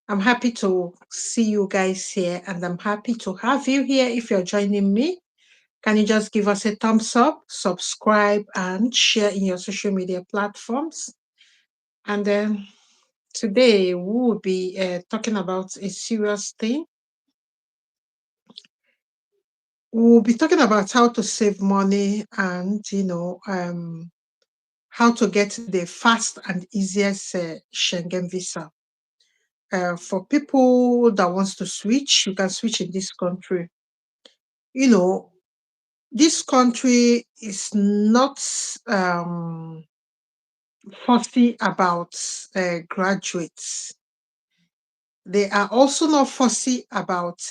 I'm happy to see you guys here, and I'm happy to have you here. If you're joining me, can you just give us a thumbs up, subscribe, and share in your social media platforms? And then today we will be talking about a serious thing. We'll be talking about how to save money and, how to get the fast and easiest Schengen visa. For people that wants to switch, you can switch in this country. You know, this country is not fussy about graduates. They are also not fussy about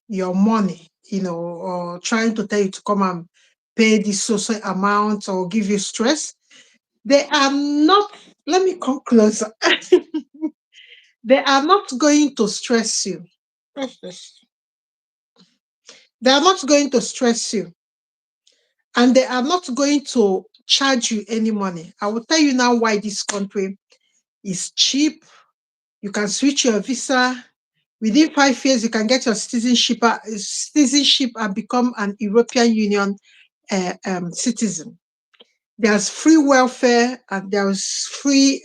your money, or trying to tell you to come and pay this social amount or give you stress. They are not, let me come closer. They are not going to stress you. What's this? They are not going to stress you, and they are not going to charge you any money. I will tell you now why this country is cheap. You can switch your visa. Within 5 years, you can get your citizenship and become an European Union citizen. There's free welfare and there's free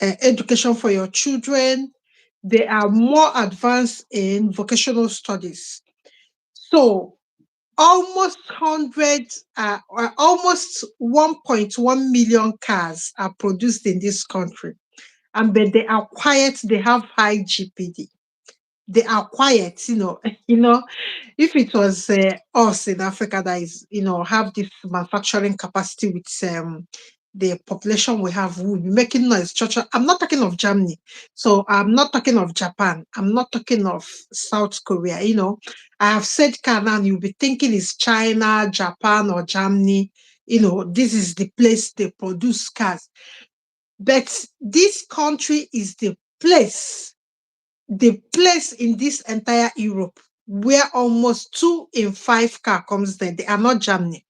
education for your children. They are more advanced in vocational studies. So almost 1.1 million cars are produced in this country, and but they are quiet. They have high GPD. They are quiet. If it was us in Africa that is, have this manufacturing capacity with the population we have, we will be making noise. I'm not talking of Germany, so I'm not talking of Japan. I'm not talking of South Korea. I have said Canaan, you'll be thinking it's China, Japan, or Germany. This is the place they produce cars. But this country is the place in this entire Europe where almost 2 in 5 car comes there. They are not Germany.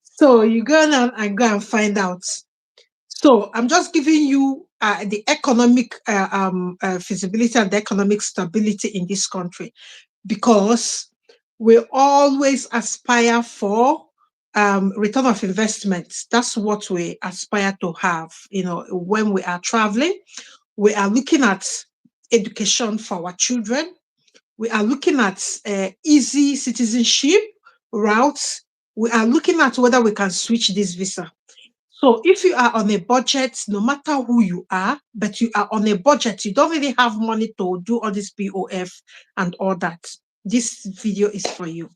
So you go on and go and find out. So I'm just giving you the economic feasibility and the economic stability in this country, because we always aspire for return of investment. That's what we aspire to have. When we are traveling, we are looking at education for our children. We are looking at easy citizenship routes. We are looking at whether we can switch this visa. So if you are on a budget, no matter who you are, but you are on a budget, you don't really have money to do all this POF and all that, this video is for you.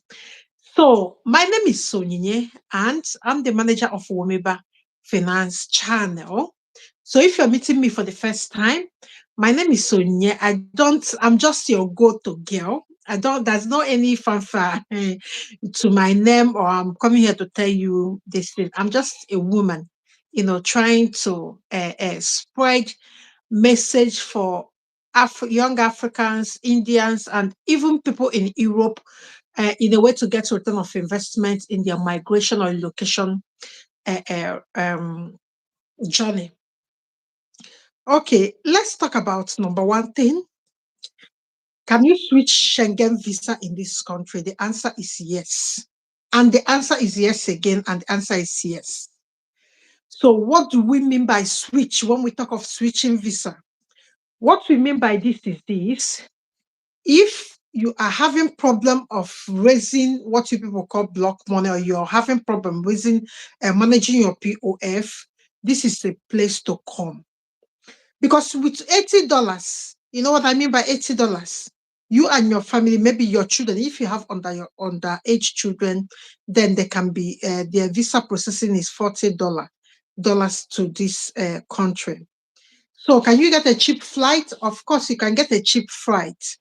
So my name is Sonyinye, and I'm the manager of Womiba Finance channel. So if you're meeting me for the first time, my name is Sonyinye. I'm just your go-to girl. There's no any fanfare to my name, or I'm coming here to tell you this thing. I'm just a woman, trying to spread message for young Africans, Indians, and even people in Europe in a way to get return of investment in their migration or relocation journey. Okay, let's talk about number one thing. Can you switch Schengen visa in this country? The answer is yes. And the answer is yes again, and the answer is yes. So what do we mean by switch when we talk of switching visa? What we mean by this is this. If you are having problem of raising what you people call block money, or you're having problem raising managing your POF, this is the place to come. Because with $80, you know what I mean by $80? You and your family, maybe your children, if you have underage children, then they can be their visa processing is $40 to this country. So can you get a cheap flight? Of course, you can get a cheap flight.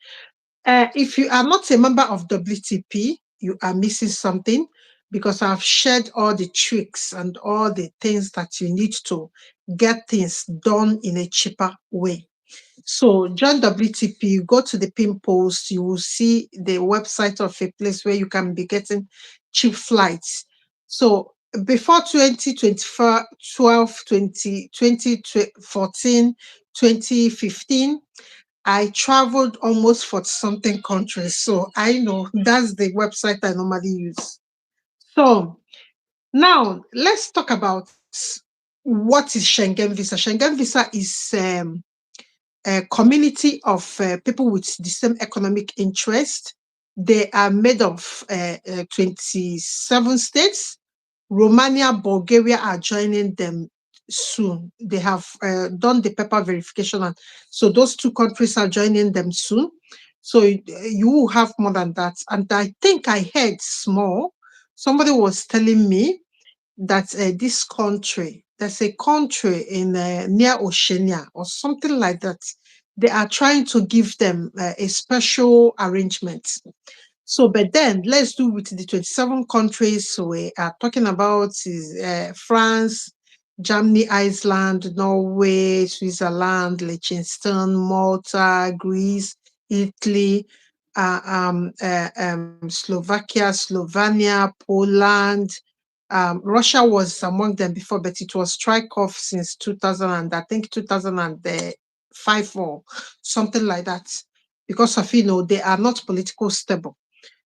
If you are not a member of WTP, you are missing something, because I've shared all the tricks and all the things that you need to get things done in a cheaper way. So join WTP, go to the pin post, you will see the website of a place where you can be getting cheap flights. So before 2014, 2015, I traveled almost for something countries. So I know that's the website I normally use. So now let's talk about what is Schengen visa. Schengen visa is a community of people with the same economic interest. They are made of 27 states. Romania, Bulgaria are joining them soon. They have done the paper verification, and so those two countries are joining them soon. So you will have more than that. And I think I heard small. Somebody was telling me that this country, there's a country in near Oceania or something like that. They are trying to give them a special arrangement. So, but then let's do with the 27 countries we are talking about is France, Germany, Iceland, Norway, Switzerland, Liechtenstein, Malta, Greece, Italy, Slovakia, Slovenia, Poland. Russia was among them before, but it was strike off since 2000 and I think 2005 or something like that, because of they are not political stable.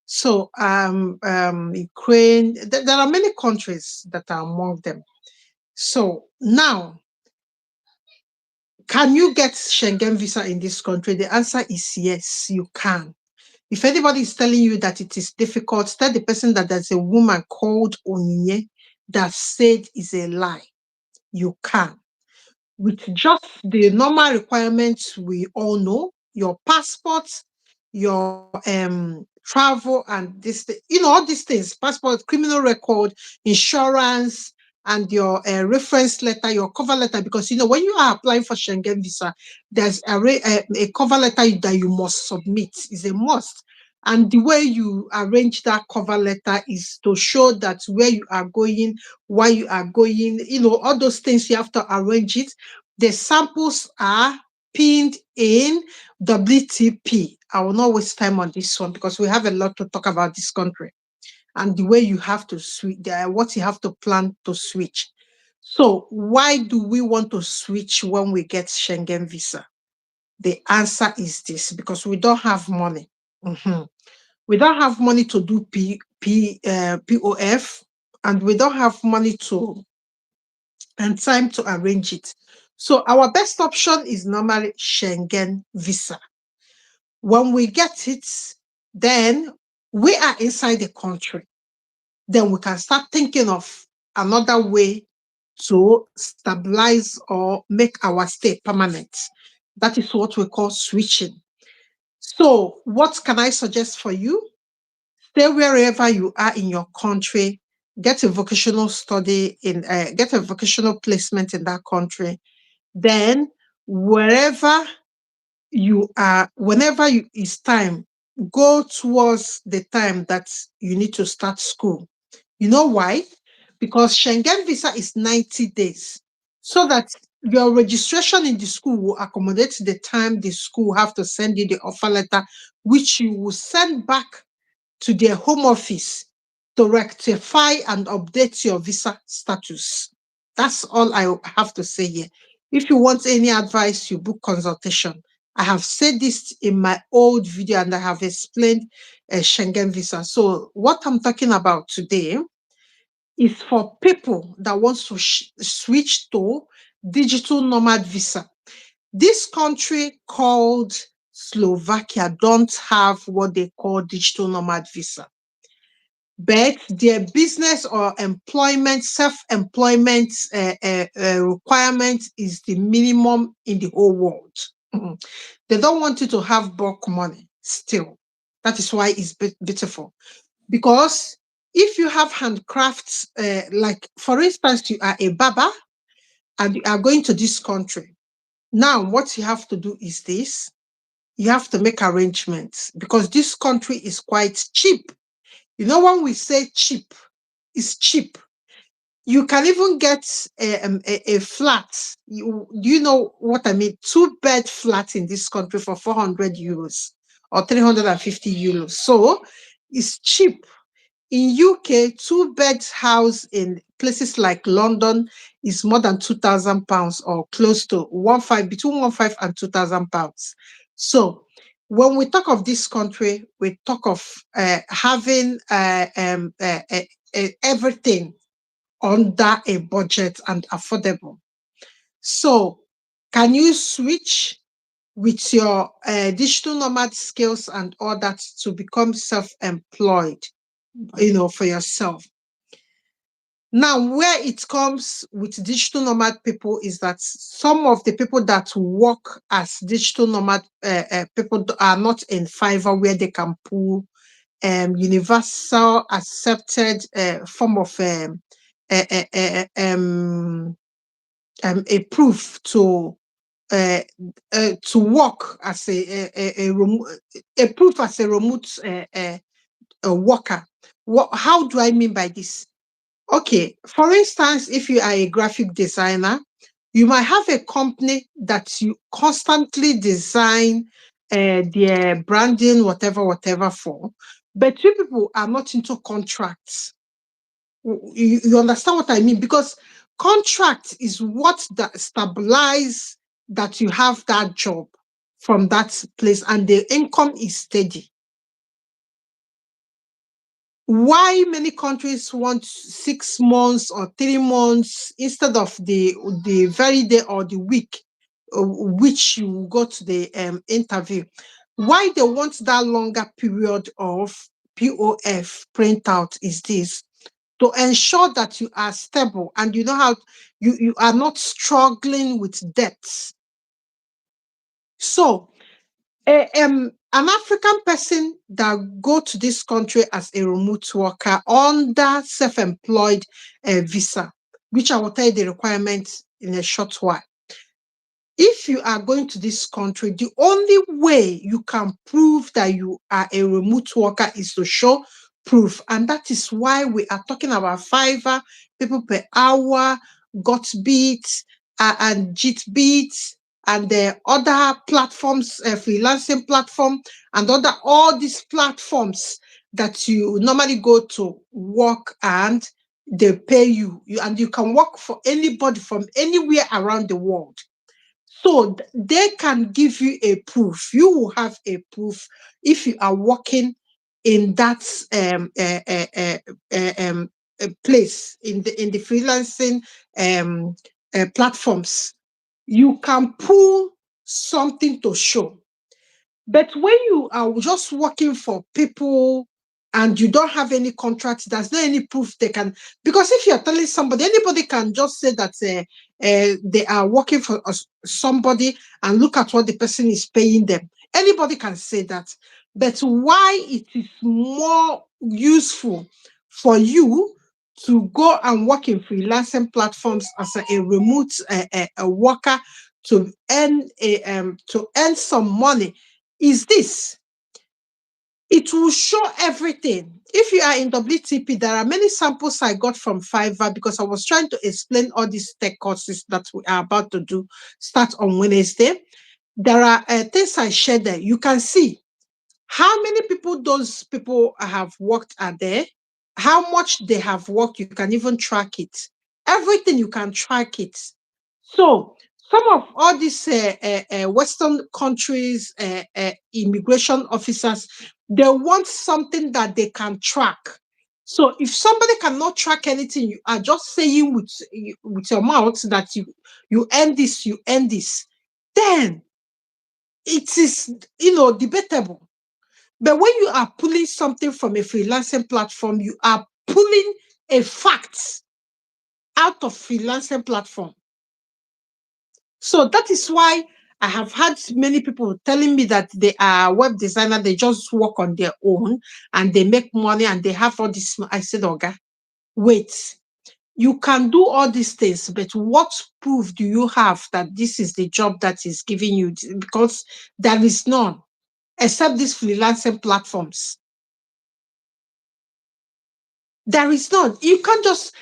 So Ukraine, there are many countries that are among them. So now, can you get Schengen visa in this country? The answer is yes, you can. If anybody is telling you that it is difficult, tell the person that there's a woman called Onyinye that said is a lie. You can. With just the normal requirements we all know, your passport, your travel, and this, all these things, passport, criminal record, insurance, and your reference letter, your cover letter, because when you are applying for Schengen visa, there's a cover letter that you must submit. Is a must. And the way you arrange that cover letter is to show that where you are going, why you are going, all those things you have to arrange it. The samples are pinned in WTP. I will not waste time on this one because we have a lot to talk about this country and the way you have to switch, what you have to plan to switch. So why do we want to switch when we get Schengen visa? The answer is this: because we don't have money. We don't have money to do POF, and we don't have money and time to arrange it. So our best option is normally Schengen visa. When we get it, then we are inside the country. Then we can start thinking of another way to stabilize or make our stay permanent. That is what we call switching. So what can I suggest for you? Stay wherever you are in your country, get a vocational study get a vocational placement in that country. Then wherever you are, whenever it's time, go towards the time that you need to start school. You know why? Because Schengen visa is 90 days. So that your registration in the school will accommodate the time the school have to send you the offer letter, which you will send back to their home office to rectify and update your visa status. That's all I have to say here. If you want any advice, you book consultation. I have said this in my old video and I have explained Schengen visa. So what I'm talking about today is for people that want to switch to digital nomad visa. This country called Slovakia don't have what they call digital nomad visa, but their business or employment, self-employment requirement is the minimum in the whole world. They don't want you to have bulk money still. That is why it's beautiful. Because if you have handcrafts, like for instance, you are a barber and you are going to this country. Now, what you have to do is this. You have to make arrangements because this country is quite cheap. When we say cheap, it's cheap. You can even get a flat. Do you know what I mean? 2-bed flat in this country for 400 euros or 350 euros. So it's cheap. In UK, two-bed house in places like London is more than £2,000 or close to between 1,500 and £2,000. So when we talk of this country, we talk of having everything under a budget and affordable. So can you switch with your digital nomad skills and all that to become self-employed, for yourself? Now, where it comes with digital nomad people is that some of the people that work as digital nomad people are not in Fiverr, where they can pull universal accepted form of a proof to work as a proof as a remote worker. How do I mean by this? Okay, for instance, if you are a graphic designer, you might have a company that you constantly design their branding, whatever for, but you people are not into contracts. You understand what I mean? Because contract is what that stabilize that you have that job from that place and the income is steady. Why many countries want 6 months or 3 months instead of the very day or the week which you go to the interview? Why they want that longer period of POF printout is this: to ensure that you are stable and you know how you are not struggling with debts. So an African person that go to this country as a remote worker under self-employed visa, which I will tell you the requirements in a short while. If you are going to this country, the only way you can prove that you are a remote worker is to show proof. And that is why we are talking about Fiverr, people per hour, GotBeat, and JitBeat, and the other platforms, freelancing platform, and all these platforms that you normally go to work and they pay you. And you can work for anybody from anywhere around the world. So they can give you a proof. You will have a proof if you are working in that place in the freelancing platforms. You can pull something to show. But when you are just working for people and you don't have any contract, there's no any proof they can. Because if you're telling somebody, anybody can just say that they are working for somebody and look at what the person is paying them. Anybody can say that. But why it is more useful for you to go and work in freelancing platforms as a remote a worker to earn some money is this: it will show everything. If you are in WTP, there are many samples I got from Fiverr because I was trying to explain all these tech courses that we are about to do start on Wednesday. There are things I shared there. You can see how many people those people have worked are there, how much they have worked. You can even track it. Everything you can track it. So some of all these Western countries, immigration officers, they want something that they can track. So if somebody cannot track anything, you are just saying with your mouth that you earn this, then it is debatable. But when you are pulling something from a freelancing platform, you are pulling a fact out of freelancing platform. So that is why I have had many people telling me that they are web designer, they just work on their own and they make money and they have all this. I said, Oga, wait, you can do all these things, but what proof do you have that this is the job that is giving you? Because there is none, except these freelancing platforms. There is none. You can't just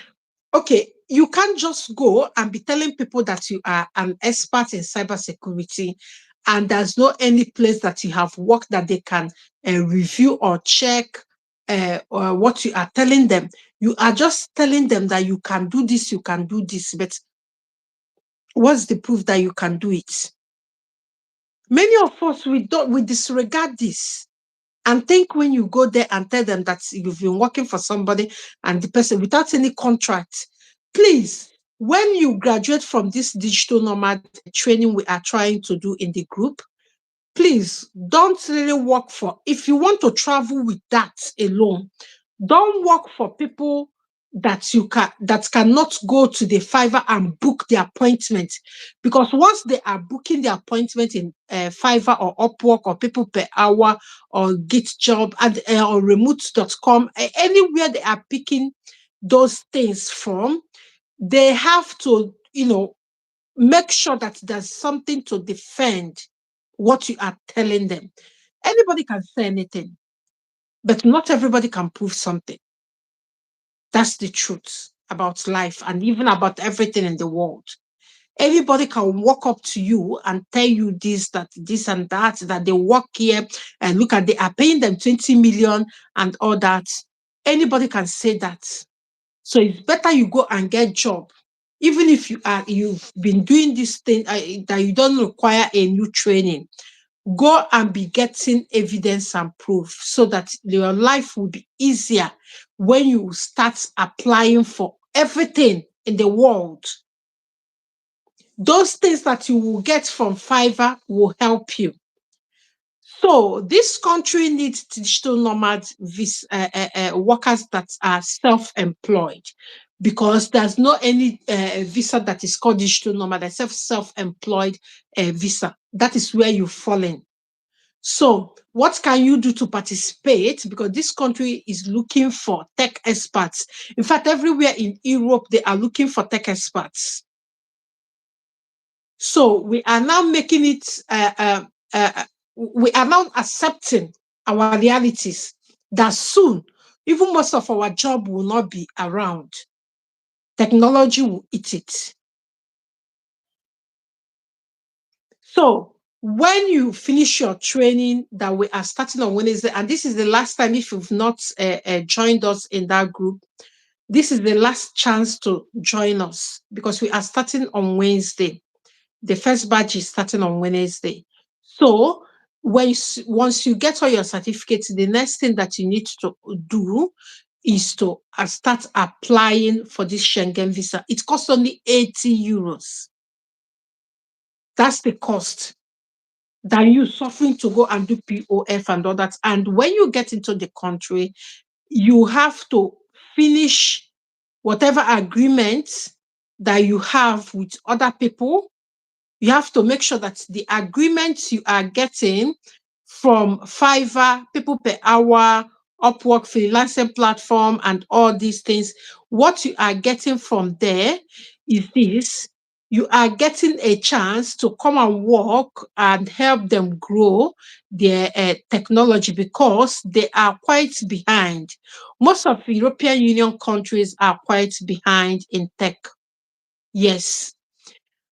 go and be telling people that you are an expert in cybersecurity and there's no any place that you have worked that they can review or check what you are telling them. You are just telling them that you can do this, you can do this, but what's the proof that you can do it? Many of us, we disregard this and think when you go there and tell them that you've been working for somebody and the person without any contract, please, when you graduate from this digital nomad training we are trying to do in the group, please don't really work for, if you want to travel with that alone, don't work for people that cannot go to the Fiverr and book the appointment. Because once they are booking the appointment in Fiverr or Upwork or People Per Hour or GitJob and or remote.com, anywhere they are picking those things from, they have to, make sure that there's something to defend what you are telling them. Anybody can say anything, but not everybody can prove something. That's the truth about life and even about everything in the world. Everybody can walk up to you and tell you this, that, this, and that they work here and look at, they are paying them 20 million and all that. Anybody can say that. So it's better you go and get job. Even if you've been doing this thing that you don't require a new training, go and be getting evidence and proof so that your life will be easier when you start applying for everything in the world. Those things that you will get from Fiverr will help you. So this country needs digital nomad workers that are self-employed, because there's no any visa that is called digital nomad, except self-employed visa. That is where you fall in. So what can you do to participate? Because this country is looking for tech experts. In fact, everywhere in Europe, they are looking for tech experts. So we are now making it, we are now accepting our realities that soon, even most of our job will not be around. Technology will eat it. So when you finish your training that we are starting on Wednesday, and this is the last time, if you've not joined us in that group, this is the last chance to join us because we are starting on Wednesday. The first batch is starting on Wednesday. So once you get all your certificates, the next thing that you need to do is to start applying for this Schengen visa. It costs only 80 euros. That's the cost than you suffering to go and do POF and all that. And when you get into the country, you have to finish whatever agreements that you have with other people. You have to make sure that the agreements you are getting from Fiverr, People Per Hour, Upwork, freelancing platform, and all these things, what you are getting from there is this. You are getting a chance to come and work and help them grow their technology because they are quite behind. Most of the European Union countries are quite behind in tech. Yes,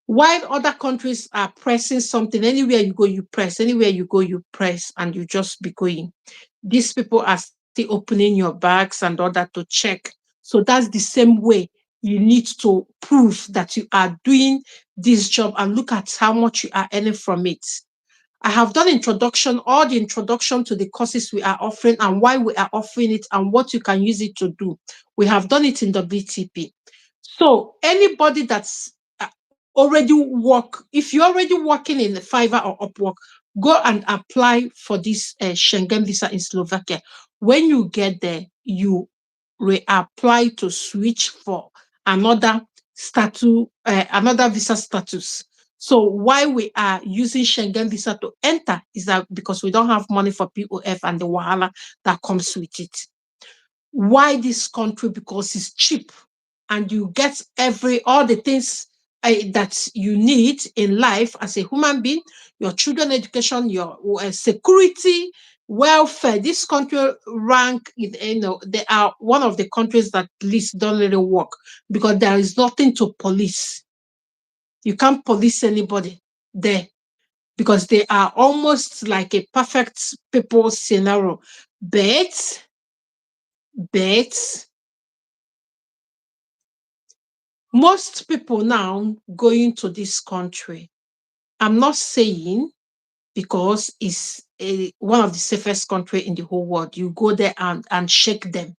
while other countries are pressing something, anywhere you go, you press. Anywhere you go, you press, and you just be going. These people are still opening your bags and all that to check. So that's the same way you need to prove that you are doing this job and look at how much you are earning from it. I have done all the introduction to the courses we are offering and why we are offering it and what you can use it to do. We have done it in WTP. So anybody that's already work, if you're already working in the Fiverr or Upwork, go and apply for this Schengen visa in Slovakia. When you get there, you reapply to switch for another status, another visa status. So why we are using Schengen visa to enter is that because we don't have money for POF and the wahala that comes with it. Why this country? Because it's cheap and you get all the things that you need in life as a human being, your children education, your security, welfare. This country rank, they are one of the countries that least don't really work because there is nothing to police. You can't police anybody there because they are almost like a perfect people scenario. But But most people now going to this country, I'm not saying because it's one of the safest country in the whole world. You go there and shake them.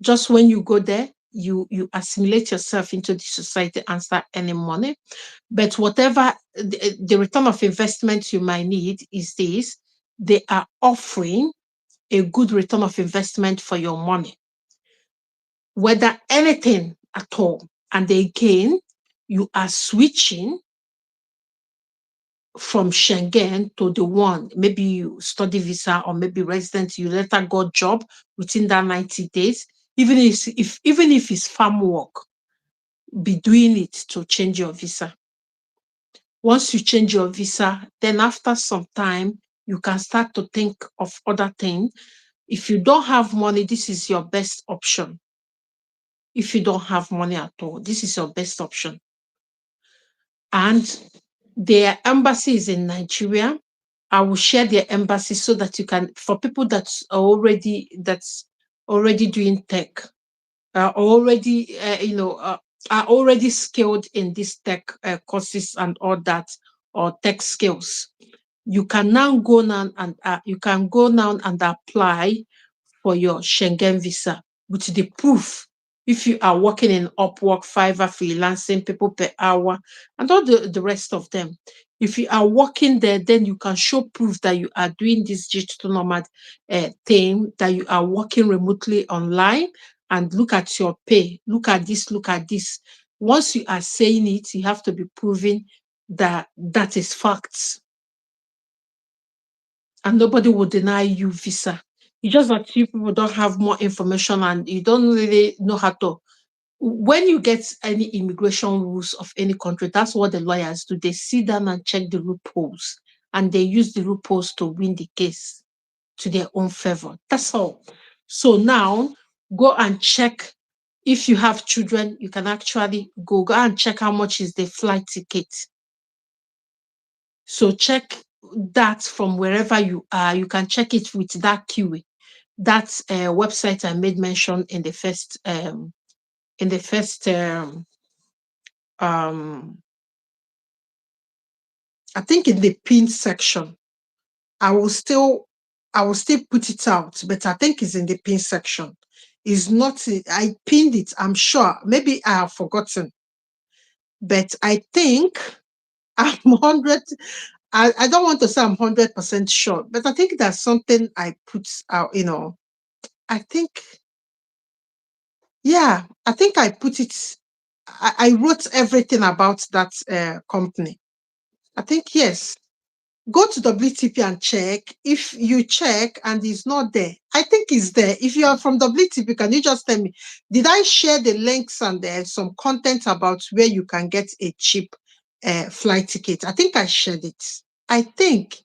Just when you go there, you assimilate yourself into the society and start earning money. But whatever the return of investment you might need is this, they are offering a good return of investment for your money, whether anything at all. And again, you are switching from Schengen to the one, maybe you study visa or maybe resident, you later got job within that 90 days. Even if it's farm work, be doing it to change your visa. Once you change your visa, then after some time, you can start to think of other things. If you don't have money, this is your best option. If you don't have money at all, this is your best option. And their embassy is in Nigeria. I will share their embassy so that you can, for people that's already doing tech, already are already skilled in this tech courses and all that, or tech skills. You can now go now and apply for your Schengen visa with the proof. If you are working in Upwork, Fiverr, freelancing, people per hour, and all the rest of them. If you are working there, then you can show proof that you are doing this digital nomad thing, that you are working remotely online, and look at your pay. Look at this, look at this. Once you are saying it, you have to be proving that that is facts. And nobody will deny you visa. It's just that you people don't have more information and you don't really know how to. When you get any immigration rules of any country, that's what the lawyers do. They sit down and check the loopholes, and they use the loopholes to win the case to their own favor. That's all. So now go and check. If you have children, you can actually go and check how much is the flight ticket. So check that from wherever you are. You can check it with that QA. That website I made mention in the first um I think in the pin section. I will still put it out, but I think it's in the pin section. It's not, I pinned it, I'm sure. Maybe I have forgotten, but I think I'm 100. I don't want to say I'm 100% sure, but I think there's something I put out. I think, yeah, I think I put it, I wrote everything about that company. I think, yes. Go to WTP and check. If you check and it's not there, I think it's there. If you are from WTP, can you just tell me, did I share the links and there's some content about where you can get a cheap flight ticket? I think I shared it. I think.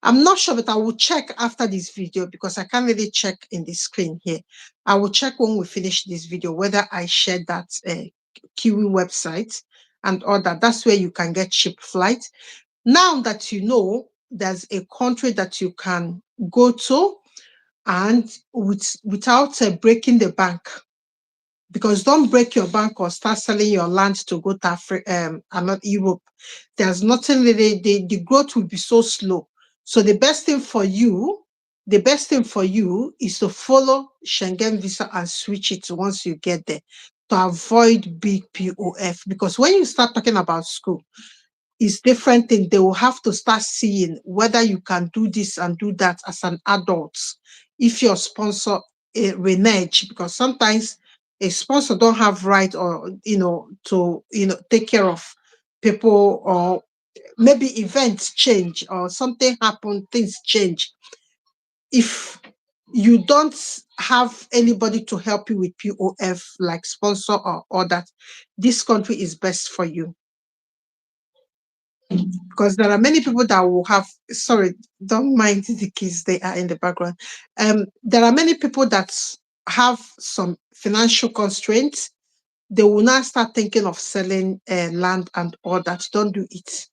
I'm not sure, but I will check after this video because I can't really check in the screen here. I will check when we finish this video whether I shared that Kiwi website and all that. That's where you can get cheap flights. Now that you know there's a country that you can go to and without breaking the bank, because don't break your bank or start selling your land to go to Africa, not Europe. There's nothing really, the growth will be so slow. So the best thing for you is to follow Schengen visa and switch it once you get there to avoid big POF. Because when you start talking about school, is different thing. They will have to start seeing whether you can do this and do that as an adult. If your sponsor renege, because sometimes a sponsor don't have right or to take care of people, or maybe events change or something happen, things change. If you don't have anybody to help you with POF like sponsor or that, this country is best for you. Because there are many people that will have, sorry, don't mind the kids, they are in the background. There are many people that have some financial constraints. They will now start thinking of selling land and all that. Don't do it.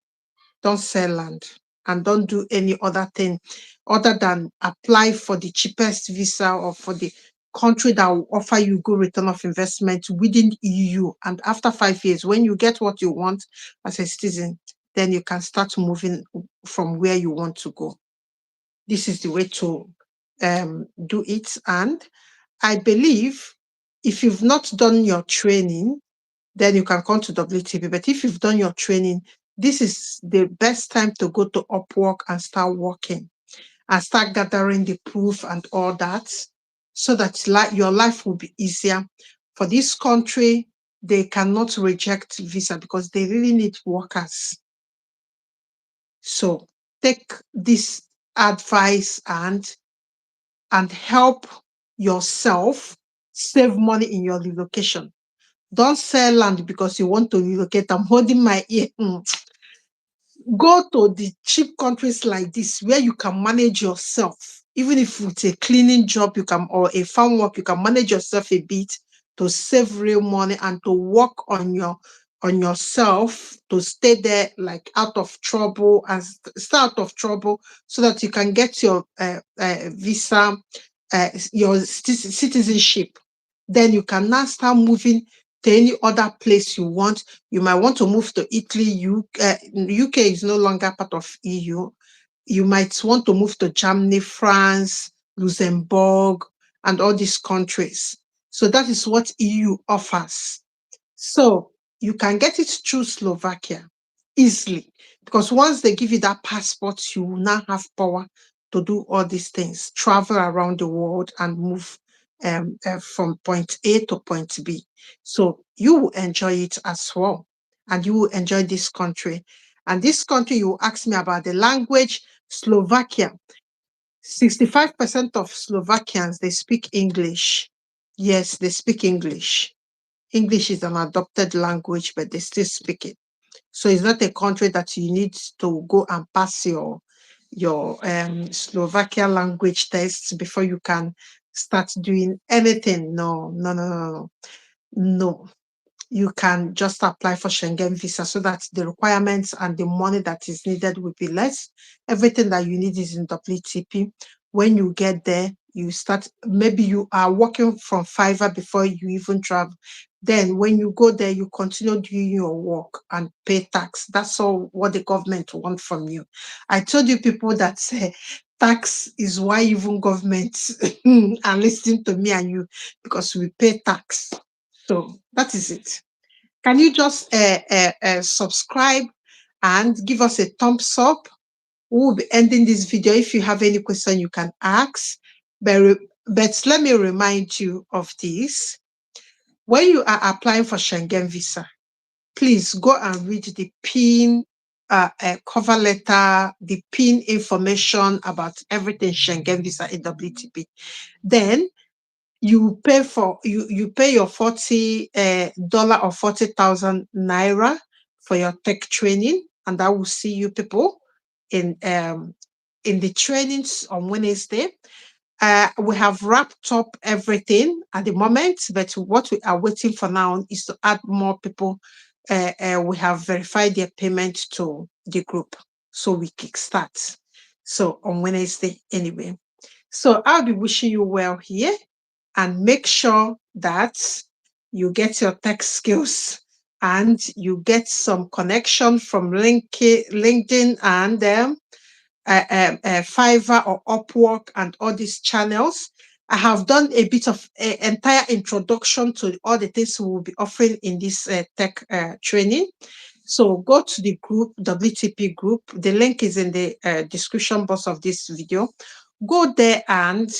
Don't sell land. and don't do any other thing other than apply for the cheapest visa or for the country that will offer you good return of investment within EU. And after 5 years, when you get what you want as a citizen, then you can start moving from where you want to go. This is the way to do it. And I believe if you've not done your training, then you can come to WTP. But if you've done your training, this is the best time to go to Upwork and start working and start gathering the proof and all that, so that your life will be easier. For this country, they cannot reject visa because they really need workers. So take this advice and help yourself save money in your relocation. Don't sell land because you want to relocate. I'm holding my ear. Go to the cheap countries like this where you can manage yourself. Even if it's a cleaning job, you can, or a farm work, you can manage yourself a bit to save real money and to work on yourself, to stay there like out of trouble and stay out of trouble, so that you can get your visa, your citizenship. Then you can now start moving to any other place you want. You might want to move to Italy. UK is no longer part of EU. You might want to move to Germany, France, Luxembourg, and all these countries. So that is what EU offers. So you can get it through Slovakia easily, because once they give you that passport, you will now have power to do all these things, travel around the world and move from point A to point B. So you will enjoy it as well. And you will enjoy this country. And this country, you will ask me about the language. Slovakia, 65% of Slovakians, they speak English. Yes, they speak English. English is an adopted language, but they still speak it. So it's not a country that you need to go and pass your Slovakia language tests before you can start doing anything. No, no, no, no, no. No. You can just apply for Schengen visa so that the requirements and the money that is needed will be less. Everything that you need is in WTP. When you get there, you start, maybe you are working from Fiverr before you even travel. Then when you go there, you continue doing your work and pay tax. That's all what the government wants from you. I told you people that tax is why even governments are listening to me and you, because we pay tax. So that is it. Can you just subscribe and give us a thumbs up? We will be ending this video. If you have any question, you can ask. But let me remind you of this. When you are applying for Schengen visa, please go and read the PIN cover letter, the PIN information about everything Schengen visa in WTP. Then you pay your $40 or 40,000 naira for your tech training, and I will see you people in the trainings on Wednesday. We have wrapped up everything at the moment, but what we are waiting for now is to add more people. We have verified their payment to the group, so we kickstart. So on Wednesday, anyway. So I'll be wishing you well here, and make sure that you get your tech skills and you get some connection from LinkedIn and Fiverr or Upwork and all these channels. I have done a bit of entire introduction to all the things we will be offering in this tech training. So go to the group, WTP group. The link is in the description box of this video. Go there and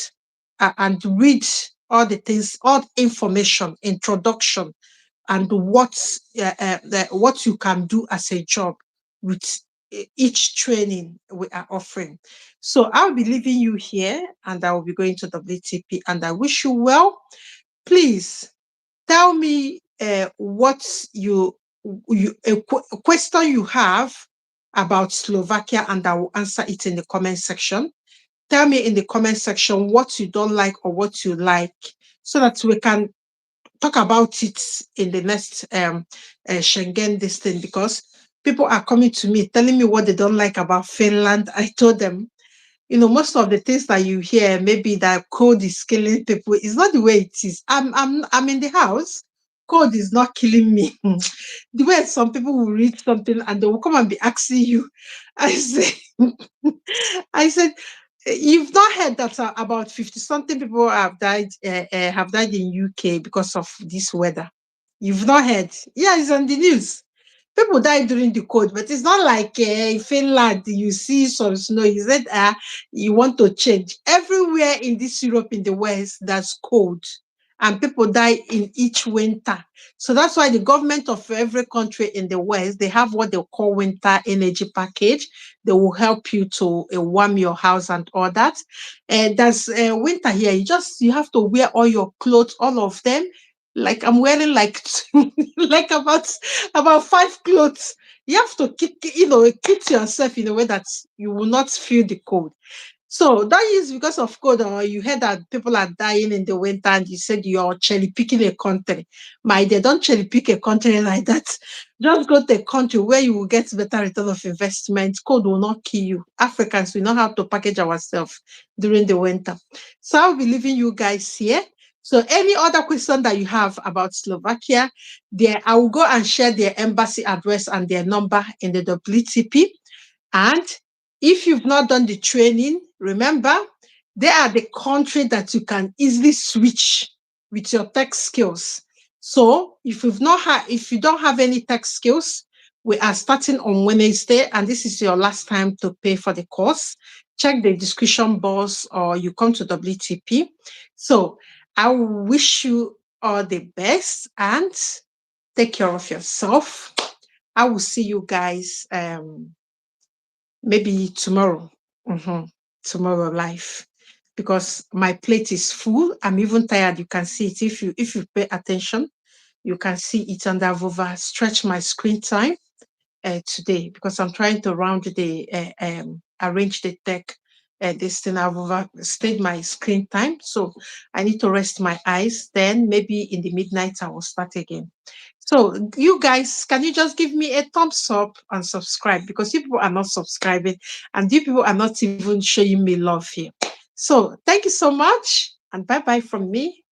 read all the things, all information, introduction, and what you can do as a job with each training we are offering. So I'll be leaving you here, and I will be going to WTP, and I wish you well. Please tell me what a question you have about Slovakia, and I will answer it in the comment section. Tell me in the comment section what you don't like or what you like, so that we can talk about it in the next Schengen this thing, because People are coming to me telling me what they don't like about Finland. I told them, most of the things that you hear, maybe that code is killing people, is not the way it is. I'm in the house. Code is not killing me. The way some people will read something and they will come and be asking you. I say, I said, you've not heard that about 50 something people have died in UK because of this weather. You've not heard. Yeah, it's on the news. People die during the cold, but it's not like in Finland, you see some snow. He said, you want to change. Everywhere in this Europe, in the West, that's cold. And people die in each winter. So that's why the government of every country in the West, they have what they call winter energy package. They will help you to warm your house and all that. And there's winter here. You have to wear all your clothes, all of them. Like I'm wearing like like about five clothes. You have to keep yourself in a way that you will not feel the cold. So that is because of cold, or you heard that people are dying in the winter, and you said you're cherry picking a country. My dear, don't cherry pick a country like that. Just go to a country where you will get better return of investment. Cold will not kill you. Africans, we know how to package ourselves during the winter. So I'll be leaving you guys here. So any other question that you have about Slovakia, there I will go and share their embassy address and their number in the WTP. And if you've not done the training, remember, they are the country that you can easily switch with your tech skills. So if you don't have any tech skills, we are starting on Wednesday, and this is your last time to pay for the course. Check the description box or you come to WTP. So I wish you all the best and take care of yourself. I will see you guys maybe tomorrow. Mhm. Tomorrow live. Because my plate is full. I'm even tired. You can see it. If you pay attention, you can see it. And I've overstretched my screen time today because I'm trying to arrange the tech. This thing I've overstayed my screen time, so I need to rest my eyes. Then maybe in the midnight I will start again. So you guys, can you just give me a thumbs up and subscribe, because you people are not subscribing and you people are not even showing me love here. So thank you so much and bye bye from me.